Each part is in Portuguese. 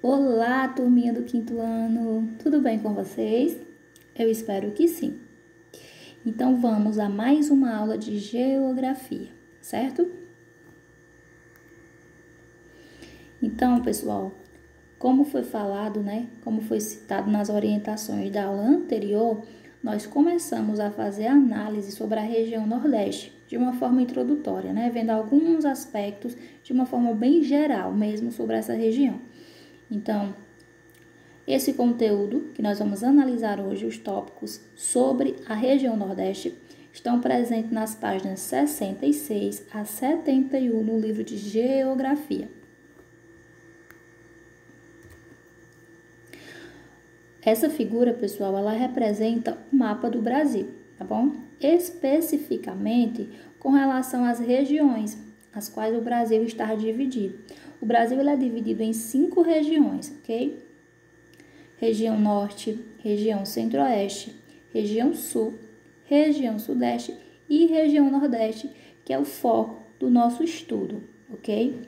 Olá, turminha do quinto ano, tudo bem com vocês? Eu espero que sim. Então vamos a mais uma aula de geografia, certo? Então, pessoal, como foi falado, como foi citado nas orientações da aula anterior, nós começamos a fazer análise sobre a região Nordeste, de uma forma introdutória, vendo alguns aspectos de uma forma bem geral mesmo sobre essa região. Então, esse conteúdo que nós vamos analisar hoje, os tópicos sobre a região Nordeste, estão presentes nas páginas 66 a 71 no livro de Geografia. Essa figura, pessoal, ela representa o mapa do Brasil, tá bom? Especificamente com relação às regiões, as quais o Brasil está dividido. O Brasil ele é dividido em 5 regiões, ok? Região Norte, região Centro-Oeste, região Sul, região Sudeste e região Nordeste, que é o foco do nosso estudo, ok?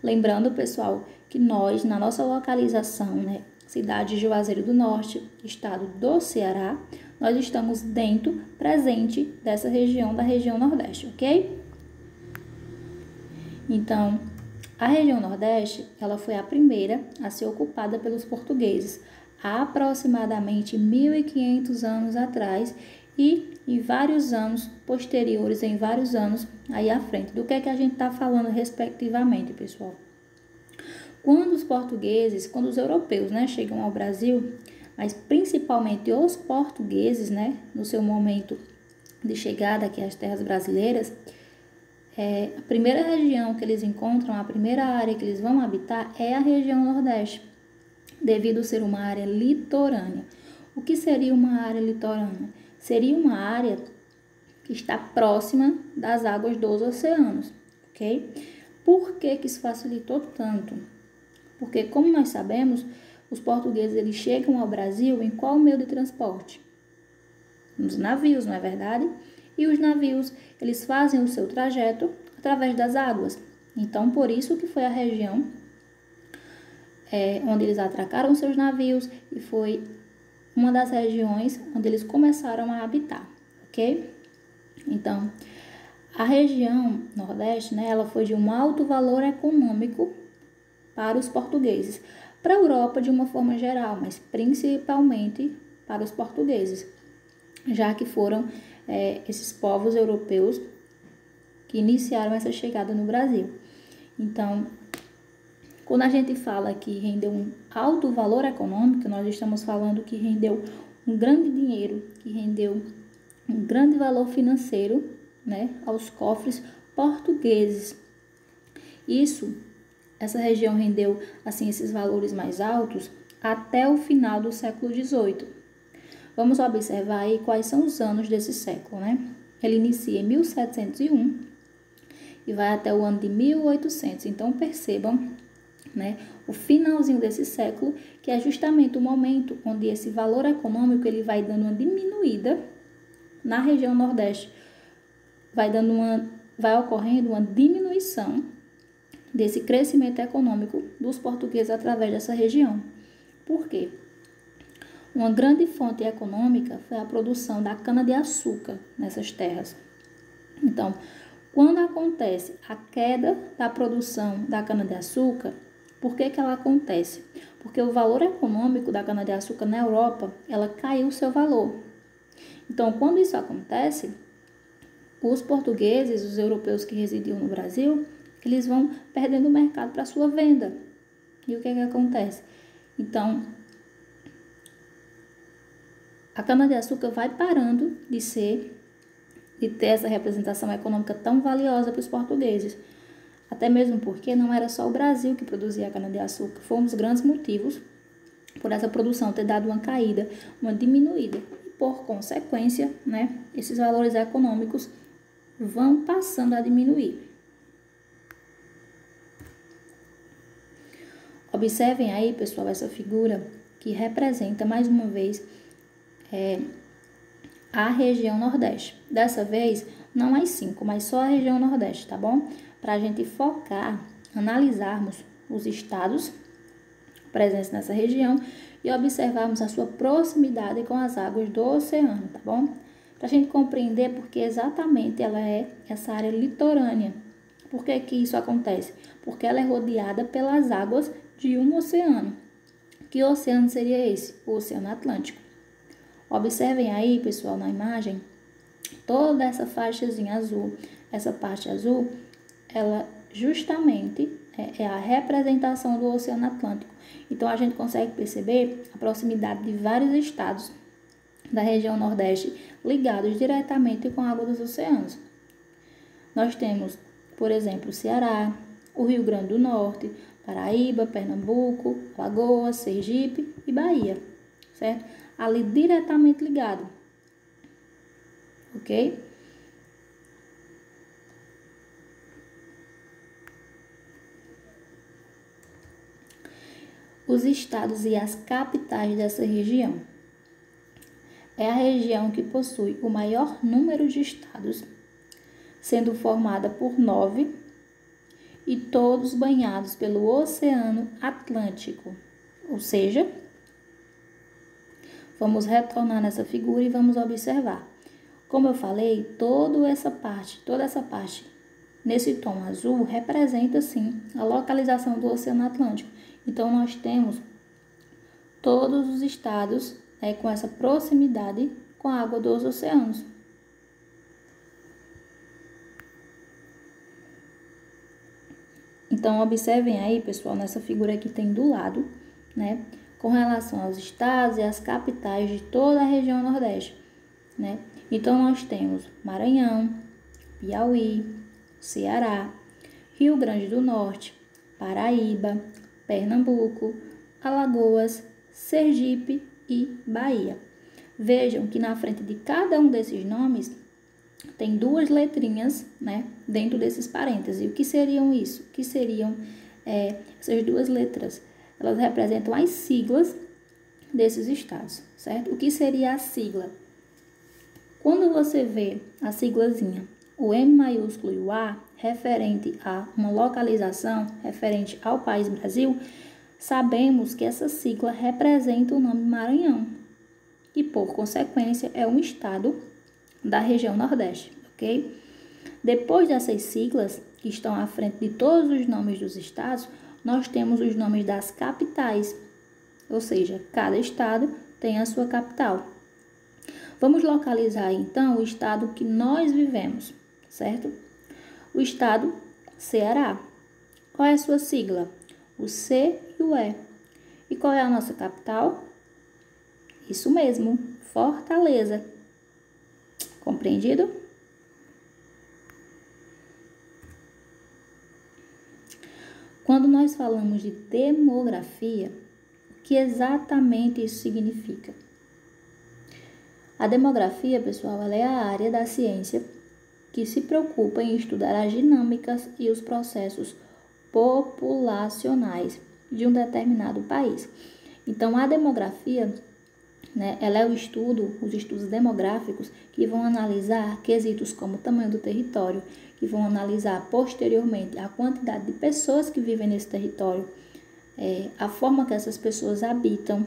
Lembrando, pessoal, que nós, na nossa localização, cidade de Juazeiro do Norte, estado do Ceará, nós estamos presente dessa região, da região Nordeste, ok? Então, a região Nordeste, ela foi a primeira a ser ocupada pelos portugueses, há aproximadamente 1.500 anos atrás e em vários anos posteriores, em vários anos aí à frente. Do que a gente está falando respectivamente, pessoal? Quando os europeus, chegam ao Brasil, mas principalmente os portugueses, no seu momento de chegada aqui às terras brasileiras, a primeira região que eles encontram, a primeira área que eles vão habitar é a região Nordeste, devido ser uma área litorânea. O que seria uma área litorânea? Seria uma área que está próxima das águas dos oceanos, ok? Por que isso facilitou tanto? Porque, como nós sabemos, os portugueses eles chegam ao Brasil em qual meio de transporte? Nos navios, não é verdade? E os navios, eles fazem o seu trajeto através das águas. Então, por isso que foi a região onde eles atracaram seus navios e foi uma das regiões onde eles começaram a habitar, ok? Então, a região Nordeste, ela foi de um alto valor econômico para os portugueses, para a Europa de uma forma geral, mas principalmente para os portugueses, já que foram esses povos europeus que iniciaram essa chegada no Brasil. Então, quando a gente fala que rendeu um alto valor econômico, nós estamos falando que rendeu um grande dinheiro, que rendeu um grande valor financeiro, aos cofres portugueses. Essa região rendeu, assim, esses valores mais altos até o final do século XVIII. Vamos observar aí quais são os anos desse século, Ele inicia em 1701 e vai até o ano de 1800. Então, percebam, o finalzinho desse século, que é justamente o momento onde esse valor econômico ele vai dando uma diminuída na região Nordeste. Vai ocorrendo uma diminuição desse crescimento econômico dos portugueses através dessa região. Por quê? Uma grande fonte econômica foi a produção da cana-de-açúcar nessas terras. Então, quando acontece a queda da produção da cana-de-açúcar, por que ela acontece? Porque o valor econômico da cana-de-açúcar na Europa, ela caiu o seu valor. Então, quando isso acontece, os portugueses, os europeus que residiam no Brasil, eles vão perdendo o mercado para sua venda. E o que acontece? Então, a cana-de-açúcar vai parando de ter essa representação econômica tão valiosa para os portugueses. Até mesmo porque não era só o Brasil que produzia a cana-de-açúcar. Foi um dos grandes motivos por essa produção ter dado uma caída, uma diminuída. E, por consequência, esses valores econômicos vão passando a diminuir. Observem aí, pessoal, essa figura que representa, mais uma vez, a região Nordeste. Dessa vez, não as 5, mas só a região Nordeste, tá bom? Para a gente focar, analisarmos os estados presença nessa região e observarmos a sua proximidade com as águas do oceano, tá bom? Para a gente compreender porque exatamente ela é essa área litorânea. Por que que isso acontece? Porque ela é rodeada pelas águas de um oceano. Que oceano seria esse? O Oceano Atlântico. Observem aí, pessoal, na imagem, toda essa faixazinha azul, essa parte azul, ela justamente é a representação do Oceano Atlântico. Então, a gente consegue perceber a proximidade de vários estados da região Nordeste ligados diretamente com a água dos oceanos. Nós temos, por exemplo, o Ceará, o Rio Grande do Norte, Paraíba, Pernambuco, Alagoas, Sergipe e Bahia, certo? Ali diretamente ligado, ok? Os estados e as capitais dessa região. É a região que possui o maior número de estados, sendo formada por 9 e todos banhados pelo Oceano Atlântico. Ou seja, vamos retornar nessa figura e vamos observar. Como eu falei, toda essa parte nesse tom azul representa sim a localização do Oceano Atlântico. Então nós temos todos os estados com essa proximidade com a água dos oceanos. Então, observem aí, pessoal, nessa figura que tem do lado, né, com relação aos estados e às capitais de toda a região Nordeste, né? Então, nós temos Maranhão, Piauí, Ceará, Rio Grande do Norte, Paraíba, Pernambuco, Alagoas, Sergipe e Bahia. Vejam que na frente de cada um desses nomes tem duas letrinhas, né, dentro desses parênteses. E o que seriam isso? O que seriam essas duas letras? Elas representam as siglas desses estados, certo? O que seria a sigla? Quando você vê a siglazinha, o M maiúsculo e o A, referente a uma localização, referente ao país Brasil, sabemos que essa sigla representa o nome Maranhão, que por consequência é um estado da região Nordeste, ok? Depois dessas siglas, que estão à frente de todos os nomes dos estados, nós temos os nomes das capitais, ou seja, cada estado tem a sua capital. Vamos localizar então o estado que nós vivemos, certo? O estado Ceará. Qual é a sua sigla? O C e o E. E qual é a nossa capital? Isso mesmo, Fortaleza. Compreendido? Quando nós falamos de demografia, o que exatamente isso significa? A demografia, pessoal, ela é a área da ciência que se preocupa em estudar as dinâmicas e os processos populacionais de um determinado país. Então, a demografia, né, ela é os estudos demográficos que vão analisar quesitos como o tamanho do território, que vão analisar posteriormente a quantidade de pessoas que vivem nesse território, a forma que essas pessoas habitam,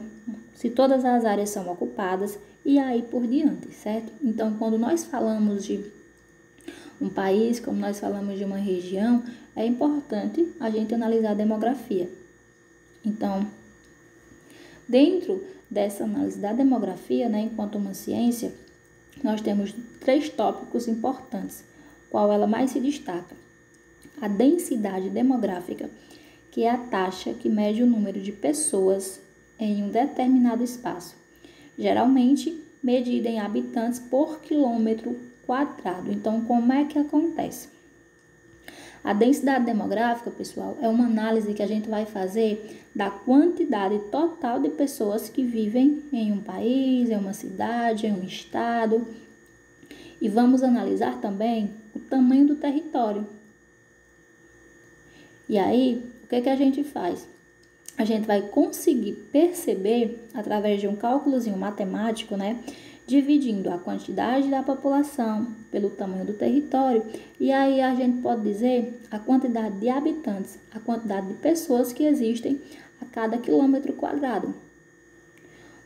se todas as áreas são ocupadas e aí por diante, certo? Então, quando nós falamos de um país, como nós falamos de uma região, é importante a gente analisar a demografia. Então, dentro dessa análise da demografia, né, enquanto uma ciência, nós temos 3 tópicos importantes, qual ela mais se destaca. A densidade demográfica, que é a taxa que mede o número de pessoas em um determinado espaço, geralmente medida em habitantes por quilômetro quadrado. Então, como é que acontece? A densidade demográfica, pessoal, é uma análise que a gente vai fazer da quantidade total de pessoas que vivem em um país, em uma cidade, em um estado. E vamos analisar também o tamanho do território. E aí, o que a gente faz? A gente vai conseguir perceber, através de um cálculozinho matemático, né, dividindo a quantidade da população pelo tamanho do território, e aí a gente pode dizer a quantidade de habitantes, a quantidade de pessoas que existem a cada quilômetro quadrado.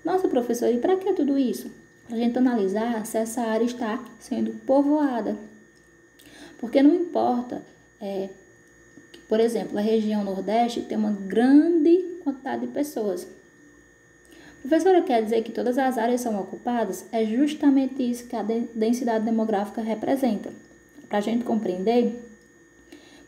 Nossa, professora, e para que tudo isso? Para a gente analisar se essa área está sendo povoada. Porque não importa, que, por exemplo, a região Nordeste tem uma grande quantidade de pessoas. Professora, quer dizer que todas as áreas são ocupadas? É justamente isso que a densidade demográfica representa. Para a gente compreender,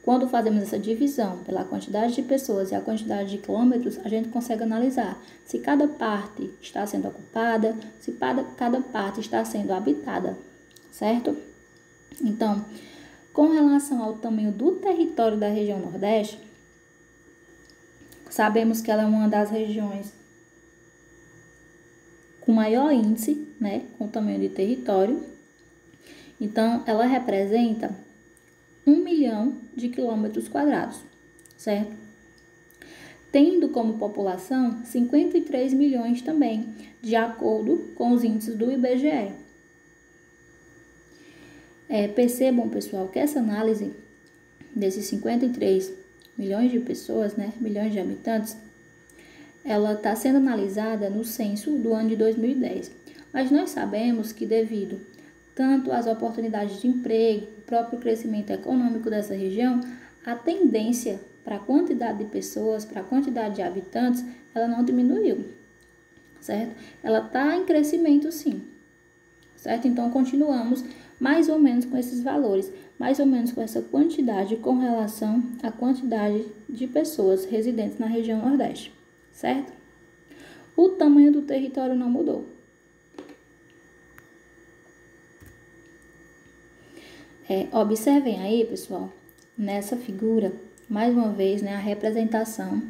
quando fazemos essa divisão pela quantidade de pessoas e a quantidade de quilômetros, a gente consegue analisar se cada parte está sendo ocupada, se cada parte está sendo habitada, certo? Então, com relação ao tamanho do território da região Nordeste, sabemos que ela é uma das regiões com maior índice, né, com tamanho de território. Então, ela representa 1 milhão de quilômetros quadrados, certo? Tendo como população 53 milhões também, de acordo com os índices do IBGE. Percebam, pessoal, que essa análise desses 53 milhões de pessoas, né, milhões de habitantes, ela está sendo analisada no censo do ano de 2010. Mas nós sabemos que devido tanto às oportunidades de emprego, o próprio crescimento econômico dessa região, a tendência para a quantidade de pessoas, para a quantidade de habitantes, ela não diminuiu, certo? Ela está em crescimento sim, certo? Então, continuamos mais ou menos com esses valores, mais ou menos com essa quantidade com relação à quantidade de pessoas residentes na região Nordeste, certo? O tamanho do território não mudou. Observem aí, pessoal, nessa figura, mais uma vez, né, a representação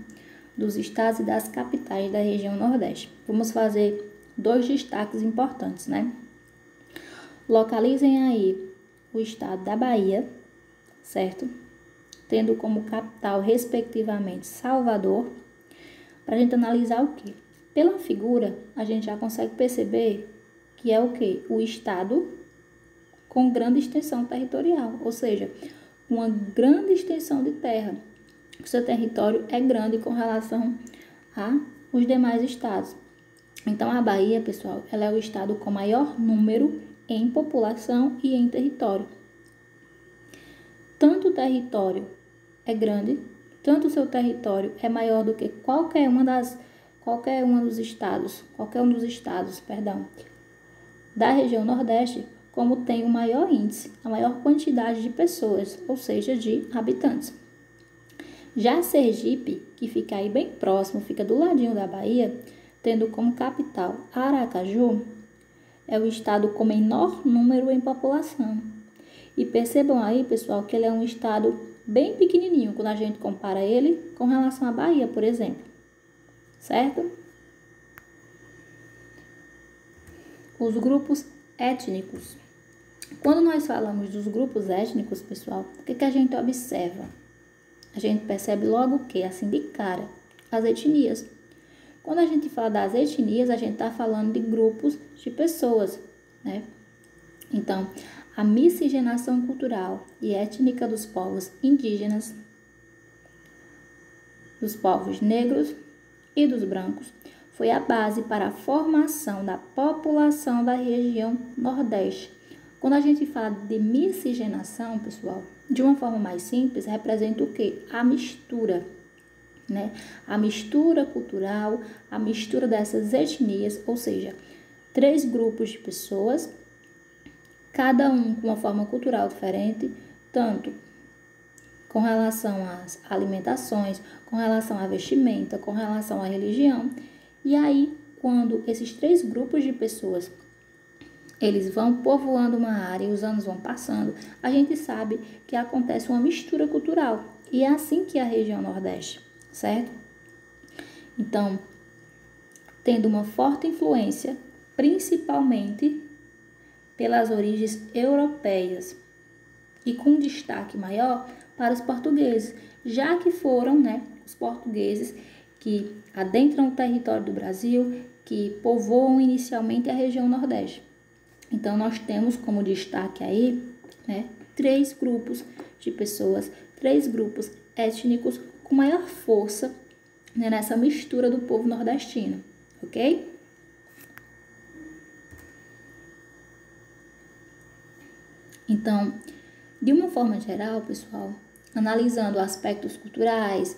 dos estados e das capitais da região Nordeste. Vamos fazer 2 destaques importantes, né? Localizem aí o estado da Bahia, certo? Tendo como capital, respectivamente, Salvador, para a gente analisar o quê? Pela figura, a gente já consegue perceber que é o quê? O estado com grande extensão territorial, ou seja, uma grande extensão de terra. O seu território é grande com relação aos demais estados. Então, a Bahia, pessoal, ela é o estado com maior número em população e em território. Tanto o território é grande, tanto o seu território é maior do que qualquer um dos estados da região Nordeste, como tem o maior índice, a maior quantidade de pessoas, ou seja, de habitantes. Já Sergipe, que fica aí bem próximo, fica do ladinho da Bahia, tendo como capital Aracaju, é o estado com menor número em população. E percebam aí, pessoal, que ele é um estado bem pequenininho, quando a gente compara ele com relação à Bahia, por exemplo. Certo? Os grupos étnicos. Quando nós falamos dos grupos étnicos, pessoal, o que a gente observa? A gente percebe logo o que? Assim de cara, as etnias. Quando a gente fala das etnias, a gente está falando de grupos de pessoas, né? Então, a miscigenação cultural e étnica dos povos indígenas, dos povos negros e dos brancos foi a base para a formação da população da região Nordeste. Quando a gente fala de miscigenação, pessoal, de uma forma mais simples, representa o quê? A mistura, né? A mistura cultural, a mistura dessas etnias, ou seja, 3 grupos de pessoas, cada um com uma forma cultural diferente, tanto com relação às alimentações, com relação à vestimenta, com relação à religião. E aí, quando esses 3 grupos de pessoas eles vão povoando uma área e os anos vão passando, a gente sabe que acontece uma mistura cultural. E é assim que é a região Nordeste, certo? Então, tendo uma forte influência, principalmente pelas origens europeias e com destaque maior para os portugueses, já que foram, os portugueses que adentram o território do Brasil, que povoam inicialmente a região Nordeste. Então, nós temos como destaque aí, 3 grupos de pessoas, 3 grupos étnicos com maior força né, nessa mistura do povo nordestino, ok? Então, de uma forma geral, pessoal, analisando aspectos culturais,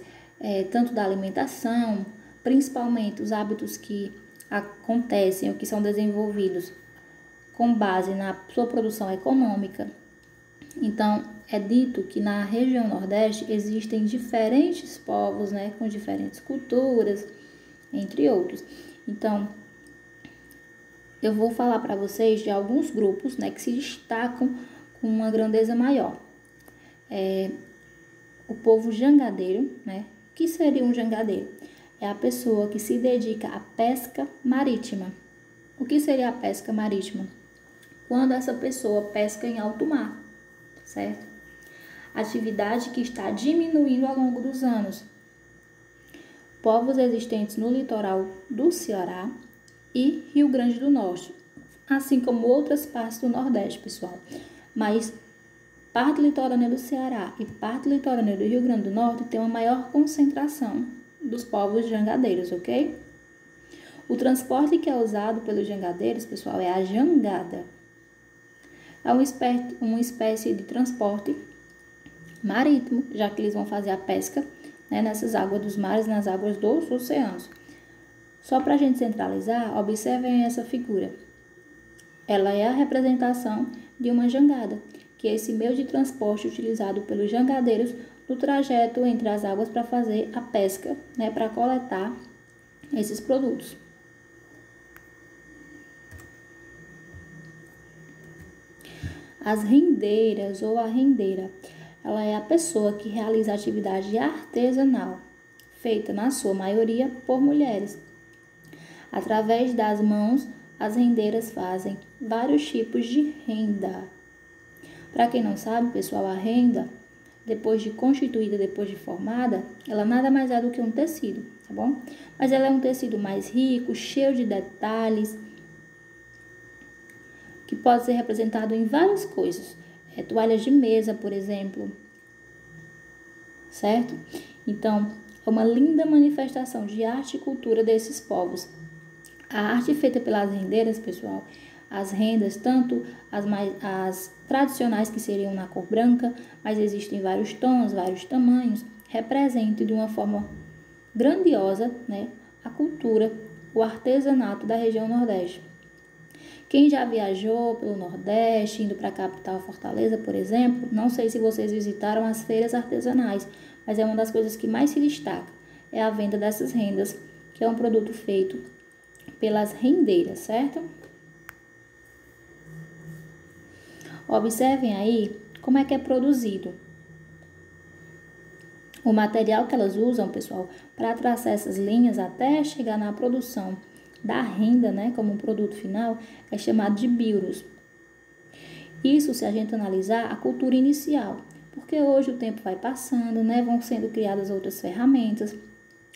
tanto da alimentação, principalmente os hábitos que acontecem ou que são desenvolvidos com base na sua produção econômica. Então, é dito que na região Nordeste existem diferentes povos, né, com diferentes culturas, entre outros. Então, eu vou falar para vocês de alguns grupos, né, que se destacam com uma grandeza maior. O povo jangadeiro, né? O que seria um jangadeiro? É a pessoa que se dedica à pesca marítima. O que seria a pesca marítima? Quando essa pessoa pesca em alto mar, certo? Atividade que está diminuindo ao longo dos anos. Povos existentes no litoral do Ceará e Rio Grande do Norte, assim como outras partes do Nordeste, pessoal. Mas parte litorânea do Ceará e parte litorânea do Rio Grande do Norte tem uma maior concentração dos povos jangadeiros, ok? O transporte que é usado pelos jangadeiros, pessoal, é a jangada. É uma espécie de transporte marítimo, já que eles vão fazer a pesca, né, nessas águas dos mares, nas águas dos oceanos. Só para a gente centralizar, observem essa figura. Ela é a representação de uma jangada, que é esse meio de transporte utilizado pelos jangadeiros no trajeto entre as águas para fazer a pesca, né, para coletar esses produtos. As rendeiras ou a rendeira, ela é a pessoa que realiza atividade artesanal, feita na sua maioria por mulheres. Através das mãos, as rendeiras fazem vários tipos de renda. Para quem não sabe, pessoal, a renda, depois de constituída, depois de formada, ela nada mais é do que um tecido, tá bom? Mas ela é um tecido mais rico, cheio de detalhes, que pode ser representado em várias coisas. Toalhas de mesa, por exemplo, certo? Então, é uma linda manifestação de arte e cultura desses povos. A arte feita pelas rendeiras, pessoal, as rendas, tanto as tradicionais, que seriam na cor branca, mas existem vários tons, vários tamanhos, representam de uma forma grandiosa, né, a cultura, o artesanato da região Nordeste. Quem já viajou pelo Nordeste, indo para a capital Fortaleza, por exemplo, não sei se vocês visitaram as feiras artesanais, mas é uma das coisas que mais se destaca, é a venda dessas rendas, que é um produto feito pelas rendeiras, certo? Observem aí como é que é produzido. O material que elas usam, pessoal, para traçar essas linhas até chegar na produção da renda, né, como um produto final, é chamado de biros. Isso, se a gente analisar, a cultura inicial, porque hoje o tempo vai passando, né, vão sendo criadas outras ferramentas,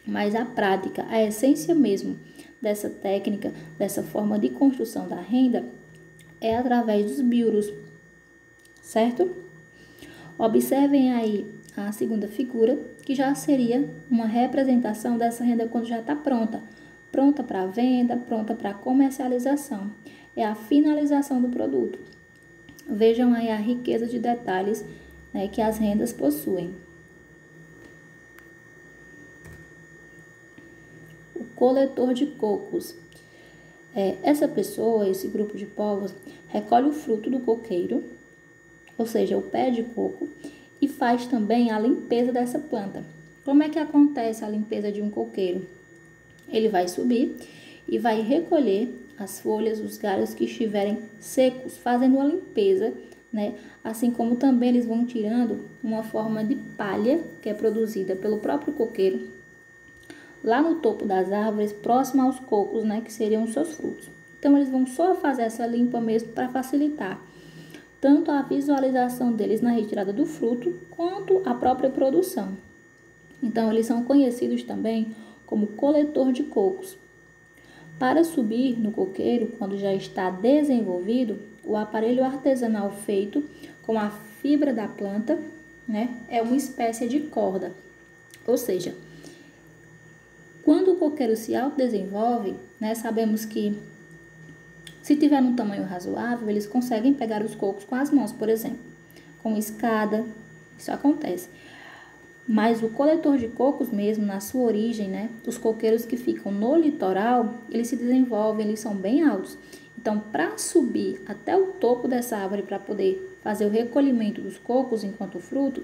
mas a prática, a essência mesmo dessa técnica, dessa forma de construção da renda, é através dos biros, certo? Observem aí a segunda figura, que já seria uma representação dessa renda quando já está pronta. Pronta para venda, pronta para comercialização. É a finalização do produto. Vejam aí a riqueza de detalhes, né, que as rendas possuem. O coletor de cocos. Essa pessoa, esse grupo de povos, recolhe o fruto do coqueiro, ou seja, o pé de coco, e faz também a limpeza dessa planta. Como é que acontece a limpeza de um coqueiro? Ele vai subir e vai recolher as folhas, os galhos que estiverem secos, fazendo uma limpeza, né? Assim como também eles vão tirando uma forma de palha, que é produzida pelo próprio coqueiro, lá no topo das árvores, próximo aos cocos, né? Que seriam os seus frutos. Então, eles vão só fazer essa limpa mesmo para facilitar tanto a visualização deles na retirada do fruto, quanto a própria produção. Então, eles são conhecidos também como coletor de cocos. Para subir no coqueiro, quando já está desenvolvido, o aparelho artesanal feito com a fibra da planta, né, é uma espécie de corda. Ou seja, Quando o coqueiro se autodesenvolve, né, sabemos que se tiver um tamanho razoável, eles conseguem pegar os cocos com as mãos, por exemplo, com escada, isso acontece. Mas o coletor de cocos mesmo, na sua origem, né, os coqueiros que ficam no litoral, eles se desenvolvem, eles são bem altos. Então, para subir até o topo dessa árvore, para poder fazer o recolhimento dos cocos enquanto fruto,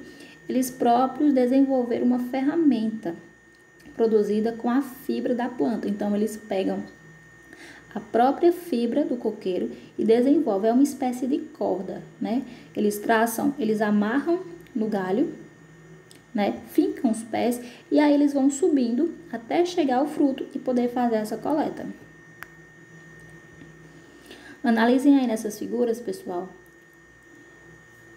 eles próprios desenvolveram uma ferramenta produzida com a fibra da planta. Então, eles pegam a própria fibra do coqueiro e desenvolvem uma espécie de corda, né? Eles amarram no galho, né? Fincam os pés e aí eles vão subindo até chegar ao fruto e poder fazer essa coleta. Analisem aí nessas figuras, pessoal.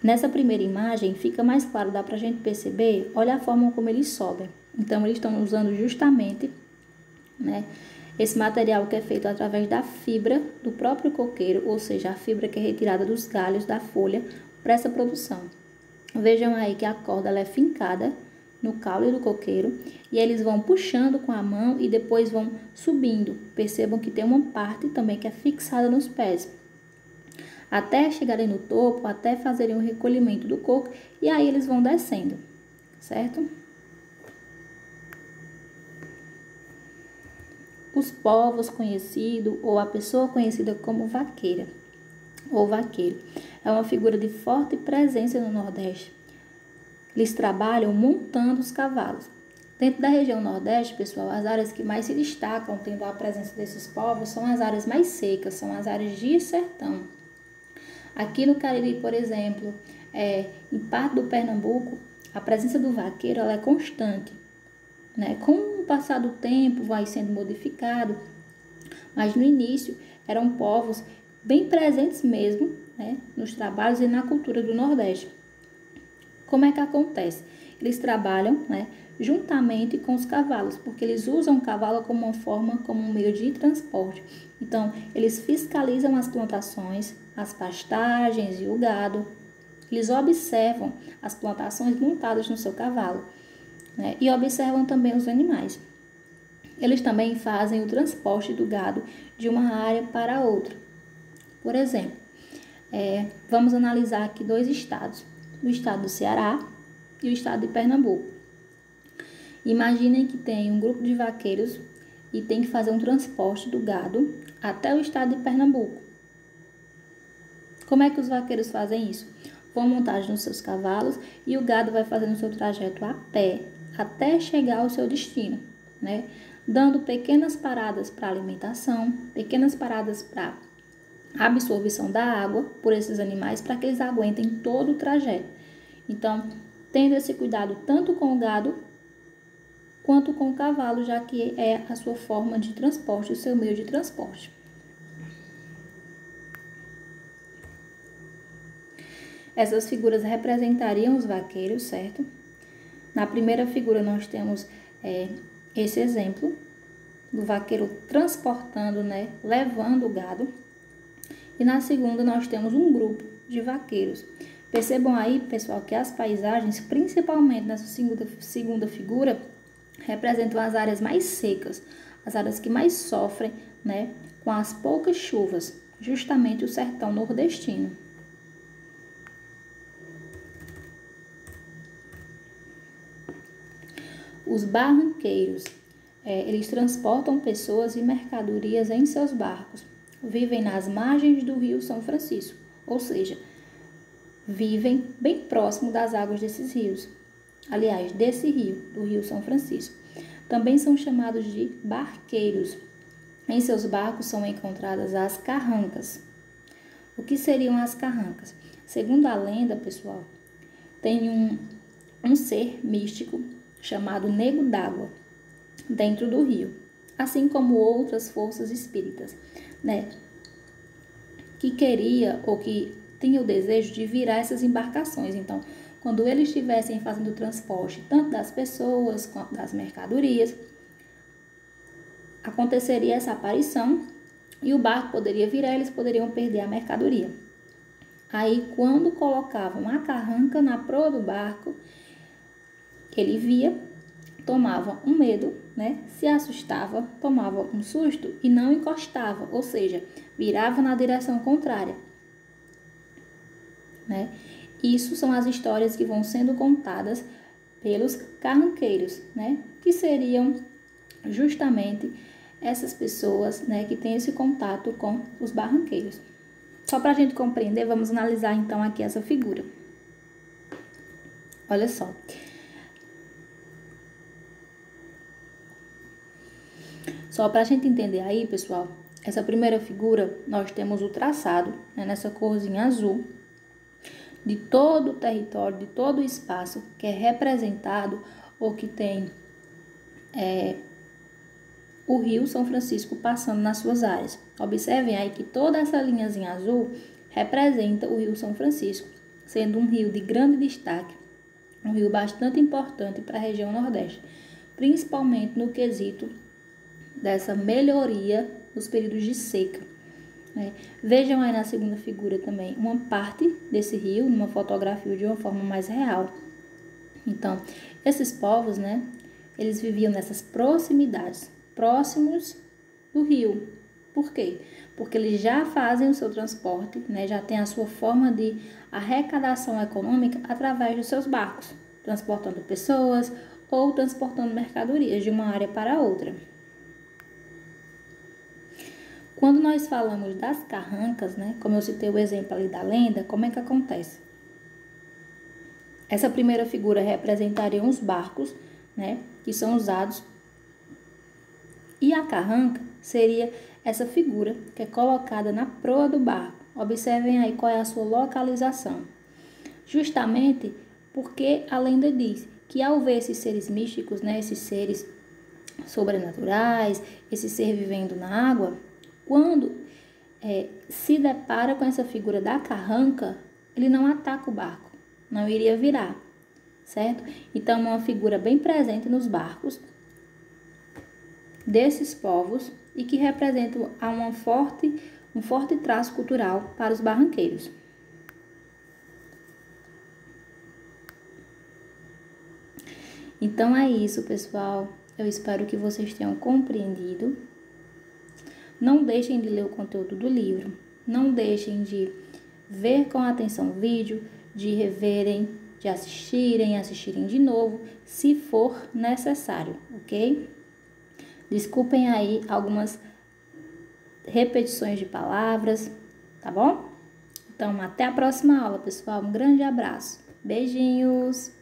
Nessa primeira imagem fica mais claro, dá pra gente perceber, olha a forma como eles sobem. Então, eles estão usando justamente, né, esse material que é feito através da fibra do próprio coqueiro, ou seja, a fibra que é retirada dos galhos da folha para essa produção. Vejam aí que a corda ela é fincada no caule do coqueiro e eles vão puxando com a mão e depois vão subindo. Percebam que tem uma parte também que é fixada nos pés. Até chegarem no topo, até fazerem o recolhimento do coco e aí eles vão descendo, certo? Os povos conhecidos ou a pessoa conhecida como vaqueira ou vaqueiro é uma figura de forte presença no Nordeste. Eles trabalham montando os cavalos. Dentro da região Nordeste, pessoal, as áreas que mais se destacam tendo a presença desses povos são as áreas mais secas, são as áreas de sertão. Aqui no Cariri, por exemplo, em parte do Pernambuco, a presença do vaqueiro ela é constante, né? Com o passar do tempo vai sendo modificado, mas no início eram povos bem presentes mesmo, né, nos trabalhos e na cultura do Nordeste. Como é que acontece? Eles trabalham, né, juntamente com os cavalos, porque eles usam o cavalo como uma forma, como um meio de transporte. Então, eles fiscalizam as plantações, as pastagens e o gado. Eles observam as plantações montadas no seu cavalo, né, e observam também os animais. Eles também fazem o transporte do gado de uma área para outra. Por exemplo, vamos analisar aqui 2 estados, o estado do Ceará e o estado de Pernambuco. Imaginem que tem um grupo de vaqueiros e tem que fazer um transporte do gado até o estado de Pernambuco. Como é que os vaqueiros fazem isso? Vão montar nos seus cavalos e o gado vai fazendo o seu trajeto a pé até chegar ao seu destino, né? Dando pequenas paradas para alimentação, pequenas paradas para absorção da água por esses animais para que eles aguentem todo o trajeto. Então, tendo esse cuidado tanto com o gado quanto com o cavalo, já que é a sua forma de transporte, o seu meio de transporte. Essas figuras representariam os vaqueiros, certo? Na primeira figura nós temos esse exemplo do vaqueiro transportando, né, levando o gado. E na segunda nós temos um grupo de vaqueiros. Percebam aí, pessoal, que as paisagens, principalmente nessa segunda figura, representam as áreas mais secas, as áreas que mais sofrem, né, com as poucas chuvas, justamente o sertão nordestino. Os barranqueiros, eles transportam pessoas e mercadorias em seus barcos. Vivem nas margens do rio São Francisco, ou seja, vivem bem próximo das águas desses rios. Aliás, desse rio, do rio São Francisco. Também são chamados de barqueiros. Em seus barcos são encontradas as carrancas. O que seriam as carrancas? Segundo a lenda, pessoal, tem um ser místico chamado Nego d'Água dentro do rio, assim como outras forças espíritas, né, que queria ou que tinha o desejo de virar essas embarcações. Então, quando eles estivessem fazendo o transporte tanto das pessoas quanto das mercadorias, aconteceria essa aparição e o barco poderia virar, eles poderiam perder a mercadoria. Aí, quando colocavam a carranca na proa do barco, ele via tomava um medo, né? Se assustava, tomava um susto e não encostava, ou seja, virava na direção contrária, né? Isso são as histórias que vão sendo contadas pelos carranqueiros, né? Que seriam justamente essas pessoas, né, que têm esse contato com os barranqueiros. Só para a gente compreender, vamos analisar então aqui essa figura. Olha só. Só para a gente entender aí, pessoal, essa primeira figura, nós temos o traçado, né, nessa corzinha azul, de todo o território, de todo o espaço que é representado ou que tem o Rio São Francisco passando nas suas áreas. Observem aí que toda essa linhazinha azul representa o Rio São Francisco, sendo um rio de grande destaque, um rio bastante importante para a região Nordeste, principalmente no quesito dessa melhoria nos períodos de seca. Vejam aí na segunda figura também uma parte desse rio, numa fotografia de uma forma mais real. Então, esses povos, né, eles viviam nessas proximidades, próximos do rio. Por quê? Porque eles já fazem o seu transporte, né, já tem a sua forma de arrecadação econômica através dos seus barcos, transportando pessoas ou transportando mercadorias de uma área para outra. Quando nós falamos das carrancas, né, como eu citei o exemplo ali da lenda, como é que acontece? Essa primeira figura representaria os barcos, né, que são usados, e a carranca seria essa figura que é colocada na proa do barco. Observem aí qual é a sua localização. Justamente porque a lenda diz que ao ver esses seres místicos, né, esses seres sobrenaturais, esse ser vivendo na água, quando se depara com essa figura da carranca, ele não ataca o barco, não iria virar, certo? Então, é uma figura bem presente nos barcos desses povos e que representa um forte traço cultural para os barranqueiros. Então é isso, pessoal. Eu espero que vocês tenham compreendido. Não deixem de ler o conteúdo do livro. Não deixem de ver com atenção o vídeo, de reverem, de assistirem de novo, se for necessário, ok? Desculpem aí algumas repetições de palavras, tá bom? Então, até a próxima aula, pessoal. Um grande abraço. Beijinhos!